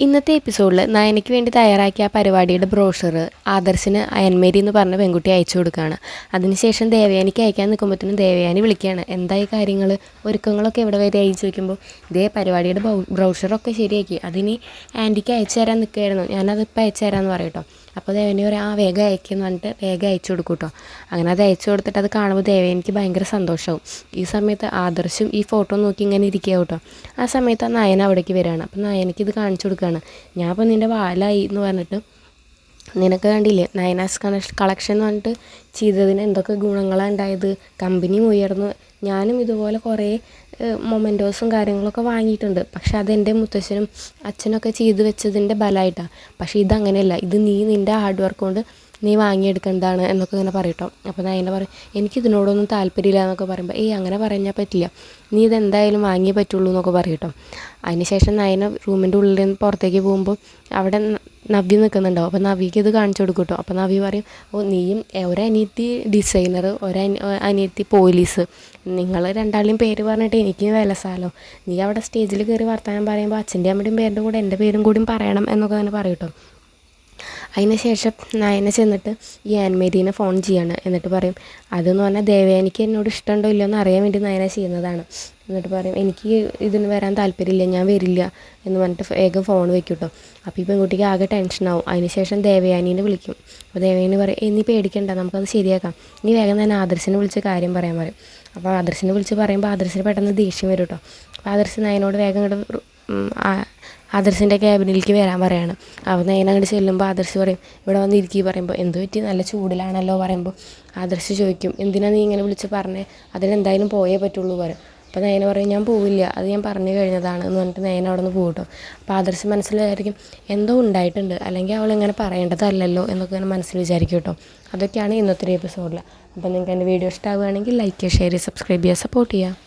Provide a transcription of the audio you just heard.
ഇന്നത്തെ എപ്പിസോഡിൽ നയനയ്ക്ക് വേണ്ടി തയ്യാറാക്കിയ ആ പരിപാടിയുടെ ബ്രോഷർ ആദർശിന് അയൻമേരി എന്ന് പറഞ്ഞ പെൺകുട്ടി അയച്ചു കൊടുക്കുകയാണ്. അതിനുശേഷം ദേവയാനിക്ക് അയക്കാൻ നിൽക്കുമ്പോഴത്തേനും ദേവയാനി വിളിക്കുകയാണ്. എന്തായി കാര്യങ്ങൾ, ഒരുക്കങ്ങളൊക്കെ എവിടെ വരെ അയച്ചു വയ്ക്കുമ്പോൾ ഇതേ പരിപാടിയുടെ ബ്രൗഷറൊക്കെ ശരിയാക്കി, അതിന് ആൻറ്റിക്ക് അയച്ചു തരാൻ നിൽക്കുകയായിരുന്നു, ഞാനതിപ്പോൾ അയച്ചു തരാമെന്ന് പറയും കേട്ടോ. അപ്പോൾ ദേവയാനി പറയും വേഗം അയക്കുമെന്ന് പറഞ്ഞിട്ട് വേഗം അയച്ചു കൊടുക്കും കേട്ടോ. അങ്ങനെ അത് അയച്ചു കൊടുത്തിട്ട് അത് കാണുമ്പോൾ ദേവയാനിക്ക് ഭയങ്കര സന്തോഷമാവും. ഈ സമയത്ത് ആദർശും ഈ ഫോട്ടോ നോക്കി ഇങ്ങനെ ഇരിക്കുക കേട്ടോ. ആ സമയത്ത് ആ നയന അവിടേക്ക് വരികയാണ്. അപ്പോൾ നയനയ്ക്ക് ഇത് കാണിച്ചു കൊടുക്കുകയാണ്. ഞാൻ ഇപ്പോൾ നിൻ്റെ വാലായി എന്ന് പറഞ്ഞിട്ട്, നിനക്ക് കണ്ടില്ലേ നയനാസ് കളക്ഷൻ എന്ന് പറഞ്ഞിട്ട് ചെയ്തതിന് എന്തൊക്കെ ഗുണങ്ങളാണ് ഉണ്ടായത്, കമ്പനി ഉയർന്നു. ഞാനും ഇതുപോലെ കുറേ മൊമെൻറ്റോസും കാര്യങ്ങളൊക്കെ വാങ്ങിയിട്ടുണ്ട്. പക്ഷെ അതെൻ്റെ മുത്തശ്ശനും അച്ഛനൊക്കെ ചെയ്ത് വെച്ചതിൻ്റെ ബലമായിട്ടാണ്. പക്ഷേ ഇതങ്ങനെയല്ല, ഇത് നിൻ്റെ ഹാർഡ് വർക്ക് കൊണ്ട് നീ വാങ്ങിയെടുക്കേണ്ടതാണ് എന്നൊക്കെ ഇങ്ങനെ പറയട്ടോ. അപ്പോൾ നയന പറയും എനിക്കിതിനോടൊന്നും താല്പര്യമില്ല എന്നൊക്കെ പറയുമ്പോൾ അങ്ങനെ പറഞ്ഞാൽ പറ്റില്ല, നീ ഇതെന്തായാലും വാങ്ങിയേ പറ്റുള്ളൂ എന്നൊക്കെ പറയട്ടോ. അതിനുശേഷം നയന റൂമിൻ്റെ ഉള്ളിൽ നിന്ന് പുറത്തേക്ക് പോകുമ്പോൾ അവിടെ നവ്യ നിൽക്കുന്നുണ്ടാവും. അപ്പോൾ നവ്യക്ക് ഇത് കാണിച്ചു കൊടുക്കും കേട്ടോ. അപ്പോൾ നവ്യ പറയും നീയും ഒരനിയത്തി ഡിസൈനർ, ഒരനിയത്തി പോലീസ്, നിങ്ങൾ രണ്ടാളുടെയും പേര് പറഞ്ഞിട്ട് എനിക്ക് വിലസാലോ, നീ അവിടെ സ്റ്റേജിൽ കയറി വർത്തമാനം പറയുമ്പോൾ അച്ഛൻ്റെ അമ്മയുടെയും പേരിൻ്റെ കൂടെ എൻ്റെ പേരും കൂടിയും പറയണം എന്നൊക്കെ അങ്ങനെ പറയും കേട്ടോ. അതിന് ശേഷം നയന ചെന്നിട്ട് ഈ ആൻമേരീനെ ഫോൺ ചെയ്യാണ്. എന്നിട്ട് പറയും അതെന്ന് പറഞ്ഞാൽ ദേവയാനിക്ക് എന്നോട് ഇഷ്ടമുണ്ടോ ഇല്ലയോ എന്ന് അറിയാൻ വേണ്ടി നയന ചെയ്യുന്നതാണ്. എന്നിട്ട് പറയും എനിക്ക് ഇതിന് വരാൻ താല്പര്യമില്ല, ഞാൻ വരില്ല എന്ന് പറഞ്ഞിട്ട് വേഗം ഫോൺ വെക്കും കേട്ടോ. അപ്പോൾ ഈ പെൺകുട്ടിക്ക് ആകെ ടെൻഷനാവും. അതിനുശേഷം ദേവയാനീനെ വിളിക്കും. അപ്പോൾ ദേവയാനി പറയും നീ പേടിക്കണ്ട, നമുക്കത് ശരിയാക്കാം, നീ വേഗം തന്നെ ആദർശിനെ വിളിച്ച് കാര്യം പറയാൻ പറയും. അപ്പോൾ ആദർശിനെ വിളിച്ച് പറയുമ്പോൾ ആദർശിന് പെട്ടെന്ന് ദേഷ്യം വരും കേട്ടോ. അപ്പോൾ ആദർശ് നയനോട് വേഗം ആദർശിൻ്റെ ക്യാബിനിലേക്ക് വരാൻ പറയാണ്. അവൻ നയന അങ്ങോട്ട് ചെല്ലുമ്പോൾ ആദർശ് പറയും ഇവിടെ വന്ന് ഇരിക്കുക പറയുമ്പോൾ എന്ത് പറ്റി നല്ല ചൂടിലാണല്ലോ പറയുമ്പോൾ ആദർശ് ചോദിക്കും എന്തിനാണ് നീ ഇങ്ങനെ വിളിച്ച് പറഞ്ഞേ, അതിനെന്തായാലും പോയേ പറ്റുള്ളൂ പറയും. അപ്പോൾ നയന പറയും ഞാൻ പോവില്ല, അത് ഞാൻ പറഞ്ഞു കഴിഞ്ഞതാണ് എന്ന് പറഞ്ഞിട്ട് നയന അവിടെ നിന്ന് പോകും കേട്ടോ. അപ്പോൾ ആദർശ് മനസ്സിലായിരിക്കും എന്തോ ഉണ്ടായിട്ടുണ്ട്, അല്ലെങ്കിൽ അവൾ ഇങ്ങനെ പറയേണ്ടതല്ലല്ലോ എന്നൊക്കെ ഇങ്ങനെ മനസ്സിൽ വിചാരിക്കും കേട്ടോ. അതൊക്കെയാണ് ഇന്നത്തെ ഒരു എപ്പിസോഡിൽ. അപ്പോൾ നിങ്ങൾക്ക് എൻ്റെ വീഡിയോ ഇഷ്ടമാവുകയാണെങ്കിൽ ലൈക്ക് ചെയ്യുക, ഷെയർ ചെയ്യുക, സബ്സ്ക്രൈബ് ചെയ്യുക, സപ്പോർട്ട് ചെയ്യുക.